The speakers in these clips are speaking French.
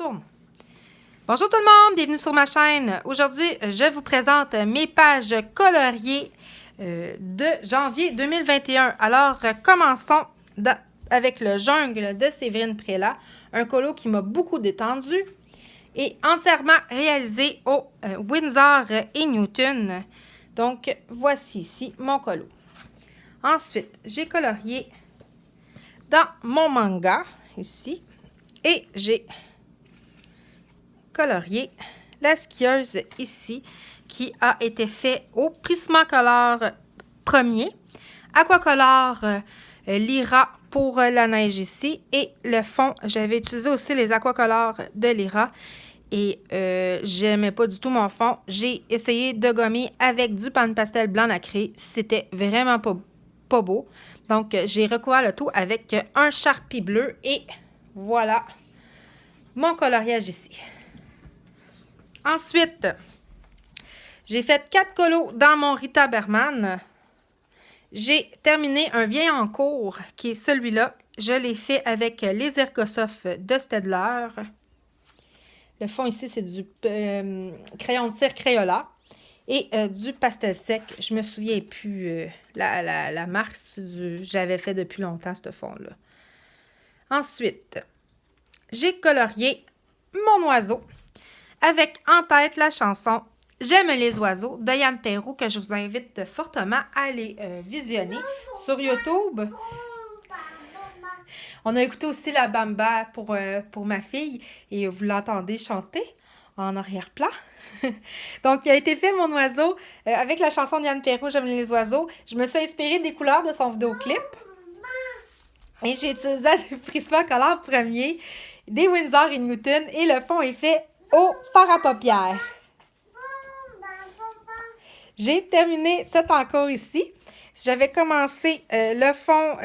tourne. Bonjour tout le monde, bienvenue sur ma chaîne. Aujourd'hui, je vous présente mes pages coloriées de janvier 2021. Alors, commençons avec le Jungle de Séverine Prélat, un colo qui m'a beaucoup détendu et entièrement réalisé au Winsor & Newton. Donc, voici ici mon colo. Ensuite, j'ai colorié dans mon manga, ici, et j'ai colorié la skieuse ici, qui a été fait au Prismacolor premier, Aquacolor Lyra pour la neige ici, et le fond, j'avais utilisé aussi les Aquacolor de Lyra, et j'aimais pas du tout mon fond. J'ai essayé de gommer avec du pan pastel blanc nacré, c'était vraiment pas beau. Donc, j'ai recouvert le tout avec un Sharpie bleu et voilà mon coloriage ici. Ensuite, j'ai fait 4 colos dans mon Rita Berman. J'ai terminé un vieil en cours qui est celui-là. Je l'ai fait avec les Ergosoft de Staedtler. Le fond ici, c'est du crayon de cire Crayola. Et du pastel sec, je me souviens plus la marque, j'avais fait depuis longtemps ce fond-là. Ensuite, j'ai colorié mon oiseau avec en tête la chanson « J'aime les oiseaux » de Yann Perrault que je vous invite fortement à aller visionner sur YouTube. On a écouté aussi la Bamba pour ma fille et vous l'entendez chanter en arrière-plan. Donc, il a été fait mon oiseau avec la chanson de Yann Perrault, J'aime les oiseaux. Je me suis inspirée des couleurs de son vidéoclip. Et j'ai utilisé des Prismacolor premier, des Winsor & Newton et le fond est fait au fard à paupières. J'ai terminé cet encours ici. J'avais commencé le fond,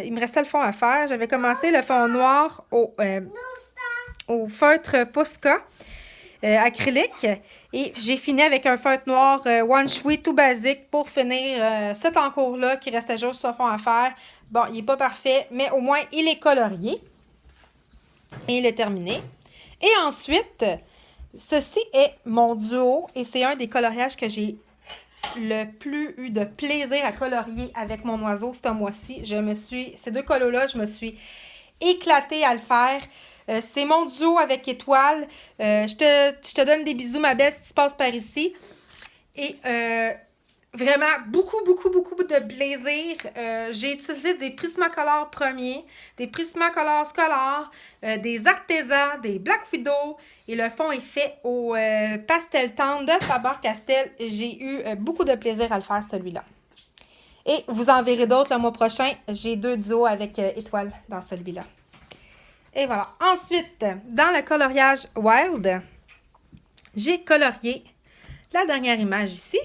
il me restait le fond à faire. J'avais commencé le fond noir au feutre Posca. Acrylique et j'ai fini avec un feutre noir One Shui tout basique pour finir cet encours-là qui restait juste ce fond à faire. Bon, il n'est pas parfait, mais au moins il est colorié et il est terminé. Et ensuite, ceci est mon duo et c'est un des coloriages que j'ai le plus eu de plaisir à colorier avec mon oiseau ce mois-ci. Ces deux colos-là, je me suis éclatée à le faire. C'est mon duo avec Étoile. Je te donne des bisous, ma belle, si tu passes par ici. Et vraiment, beaucoup de plaisir. J'ai utilisé des Prismacolor premiers, des Prismacolor scolaires, des Arteza, des Black Widow. Et le fond est fait au pastel tendre de Faber-Castell. J'ai eu beaucoup de plaisir à le faire, celui-là. Et vous en verrez d'autres le mois prochain. J'ai 2 duos avec Étoile dans celui-là. Et voilà. Ensuite, dans le coloriage Wild, j'ai colorié la dernière image ici,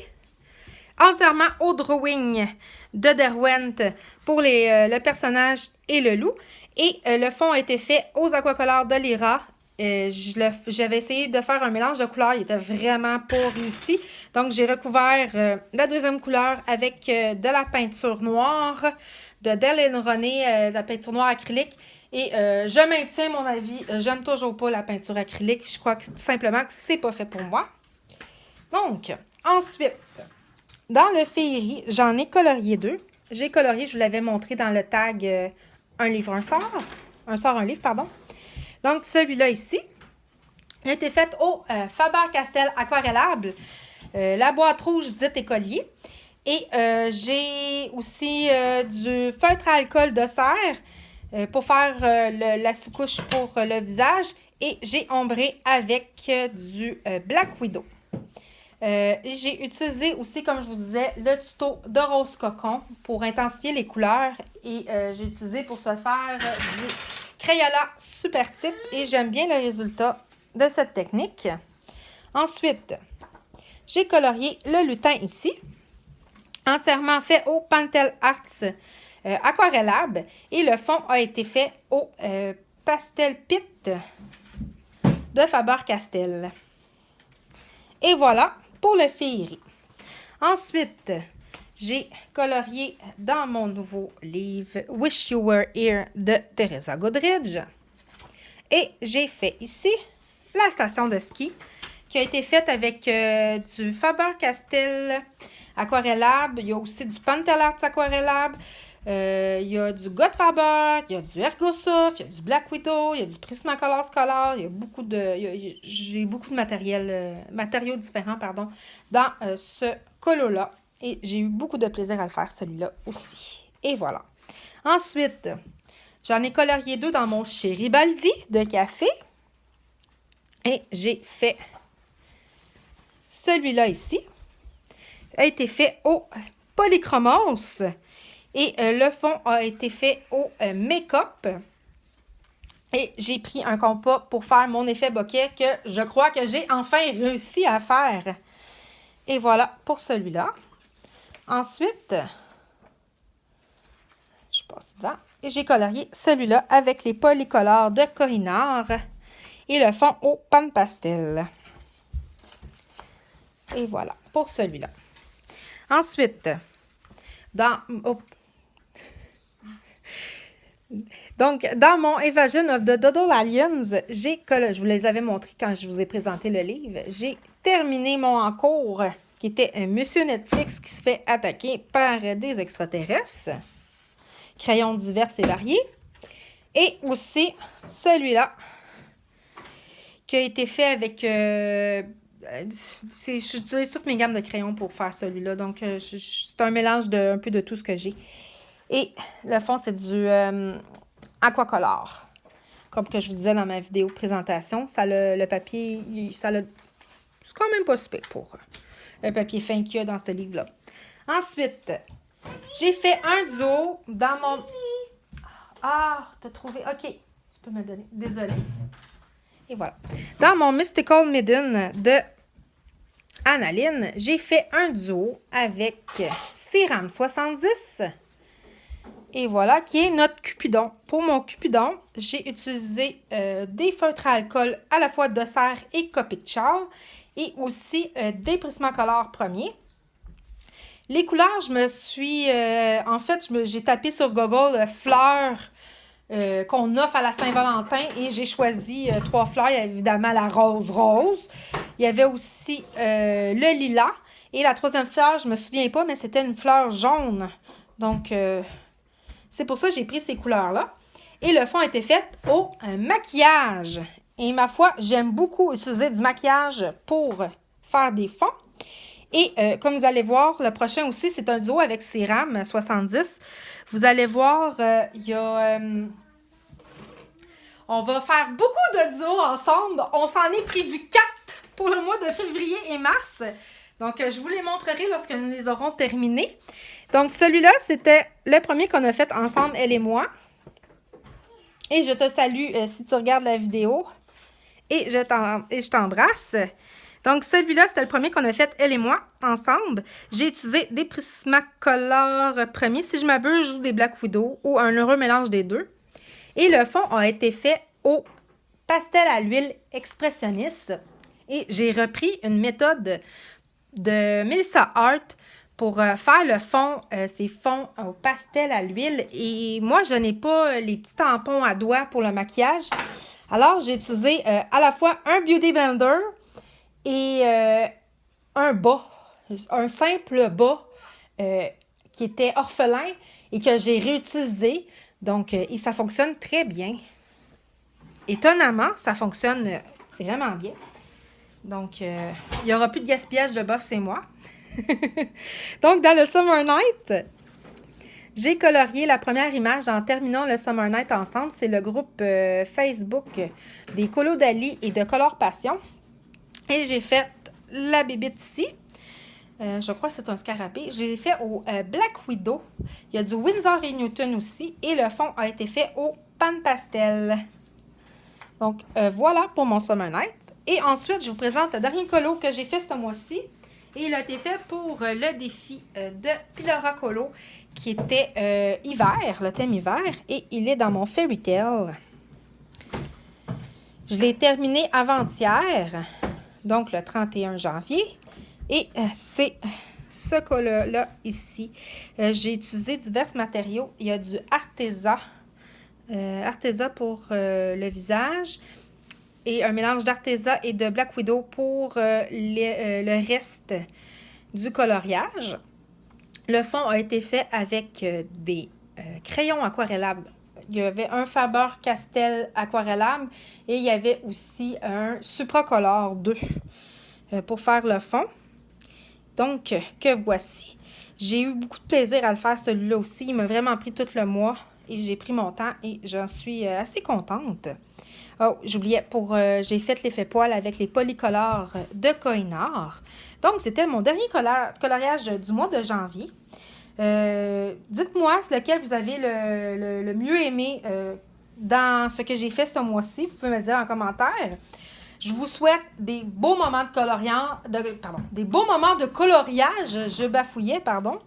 entièrement au drawing de Derwent pour le personnage et le loup. Et le fond a été fait aux Aquacolor de Lyra. J'avais essayé de faire un mélange de couleurs, il était vraiment pas réussi. Donc, j'ai recouvert la deuxième couleur avec de la peinture noire, de Delaine René, la peinture noire acrylique. Et je maintiens mon avis, j'aime toujours pas la peinture acrylique. Je crois tout simplement que c'est pas fait pour moi. Donc, ensuite, dans le féerie, j'en ai colorié 2. J'ai colorié, je vous l'avais montré dans le tag un livre, un sort. Un sort, un livre, pardon. Donc, celui-là ici, il a été fait au Faber-Castell Aquarellable, la boîte rouge dite écolier. Et j'ai aussi du feutre à alcool de serre pour faire la sous-couche pour le visage. Et j'ai ombré avec du Black Widow. J'ai utilisé aussi, comme je vous disais, le tuto de Rose Cocon pour intensifier les couleurs. Et j'ai utilisé pour ce faire du Crayola Super Type et j'aime bien le résultat de cette technique. Ensuite, j'ai colorié le lutin ici, entièrement fait au Pentel Arts Aquarellable et le fond a été fait au Pastel Pit de Faber-Castell. Et voilà pour le féerie. Ensuite, j'ai colorié dans mon nouveau livre Wish You Were Here de Teresa Goodridge. Et j'ai fait ici la station de ski qui a été faite avec du Faber-Castell Aquarellab. Il y a aussi du Pantelart Aquarellab. Il y a du Godfaber, il y a du Ergosoft, il y a du Black Widow, il y a du Prismacolor Scholar. Il y a beaucoup de... J'ai beaucoup de matériaux différents, pardon, dans ce colo-là. Et j'ai eu beaucoup de plaisir à le faire, celui-là aussi. Et voilà. Ensuite, j'en ai colorié 2 dans mon Chéribaldi de café. Et j'ai fait celui-là ici. A été fait au Polychromos. Et le fond a été fait au make-up. Et j'ai pris un compas pour faire mon effet bokeh que je crois que j'ai enfin réussi à faire. Et voilà pour celui-là. Ensuite, je passe devant. Et j'ai colorié celui-là avec les polycolores de Kohinoor et le fond au pan pastel. Et voilà pour celui-là. Ensuite, dans mon Evasion of the Doodle Aliens, je vous les avais montrés quand je vous ai présenté le livre, j'ai terminé mon encours qui était Monsieur Netflix qui se fait attaquer par des extraterrestres. Crayons divers et variés. Et aussi celui-là qui a été fait avec... j'utilise toutes mes gammes de crayons pour faire celui-là. Donc, c'est un mélange un peu de tout ce que j'ai. Et le fond, c'est du aquacolor. Comme que je vous disais dans ma vidéo présentation, le papier, c'est quand même pas super pour le papier fin qu'il y a dans ce livre-là. Ensuite, j'ai fait un duo dans mon... Ah, t'as trouvé... OK, tu peux me donner. Désolée. Et voilà. Dans mon Mystical Maiden de Annaline, j'ai fait un duo avec Céram 70. Et voilà, qui est notre Cupidon. Pour mon Cupidon, j'ai utilisé des feutres à alcool à la fois Dosser et Copic Char et aussi des Prismacolor premiers. Les couleurs, j'ai tapé sur Google fleurs qu'on offre à la Saint-Valentin et j'ai choisi 3 fleurs. Il y a évidemment la rose. Il y avait aussi le lilas. Et la 3e fleur, je me souviens pas, mais c'était une fleur jaune. Donc, c'est pour ça que j'ai pris ces couleurs-là. Et le fond a été fait au maquillage. Et ma foi, j'aime beaucoup utiliser du maquillage pour faire des fonds. Et comme vous allez voir, le prochain aussi, c'est un duo avec Céram 70. Vous allez voir, il y a... on va faire beaucoup de duos ensemble. On s'en est prévu 4 pour le mois de février et mars. Donc, je vous les montrerai lorsque nous les aurons terminés. Donc, celui-là, c'était le premier qu'on a fait ensemble, elle et moi. Et je te salue si tu regardes la vidéo. Et je t'embrasse. Donc, celui-là, c'était le premier qu'on a fait, elle et moi, ensemble. J'ai utilisé des Prismacolor premiers, si je m'abuse, ou des Black Widow, ou un heureux mélange des deux. Et le fond a été fait au pastel à l'huile expressionniste. Et j'ai repris une méthode de Melissa Hart pour faire le fond, ces fonds au pastel à l'huile. Et moi, je n'ai pas les petits tampons à doigts pour le maquillage. Alors, j'ai utilisé à la fois un Beauty Blender et un bas, un simple bas qui était orphelin et que j'ai réutilisé. Donc, et ça fonctionne très bien. Étonnamment, ça fonctionne vraiment bien. Donc, il n'y aura plus de gaspillage de bas chez moi. Donc, dans le Summer Night, j'ai colorié la première image en terminant le Summer Night ensemble. C'est le groupe Facebook des Colos d'Ali et de Color Passion. Et j'ai fait la bébite ici. Je crois que c'est un scarabée. Je l'ai fait au Black Widow. Il y a du Winsor & Newton aussi. Et le fond a été fait au pan pastel. Donc, voilà pour mon Summer Night. Et ensuite, je vous présente le dernier colo que j'ai fait ce mois-ci. Et il a été fait pour le défi de Pilora Colo qui était hiver, le thème hiver. Et il est dans mon Fairy Tale. Je l'ai terminé avant-hier, donc le 31 janvier. Et c'est ce colo-là ici. J'ai utilisé divers matériaux. Il y a du Arteza. Arteza pour le visage. et un mélange d'Arteza et de Black Widow pour le reste du coloriage. Le fond a été fait avec des crayons aquarellables. Il y avait un Faber-Castell aquarellable et il y avait aussi un Supracolor 2 pour faire le fond. Donc, que voici. J'ai eu beaucoup de plaisir à le faire celui-là aussi. Il m'a vraiment pris tout le mois et j'ai pris mon temps et j'en suis assez contente. Oh, j'oubliais, j'ai fait l'effet poil avec les polycolores de Koh-i-Noor. Donc, c'était mon dernier coloriage du mois de janvier. Dites-moi lequel vous avez le mieux aimé dans ce que j'ai fait ce mois-ci. Vous pouvez me le dire en commentaire. Je vous souhaite des beaux moments des beaux moments de coloriage. Je bafouillais, pardon.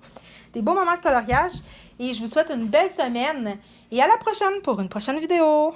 Des beaux moments de coloriage. Et je vous souhaite une belle semaine. Et à la prochaine pour une prochaine vidéo.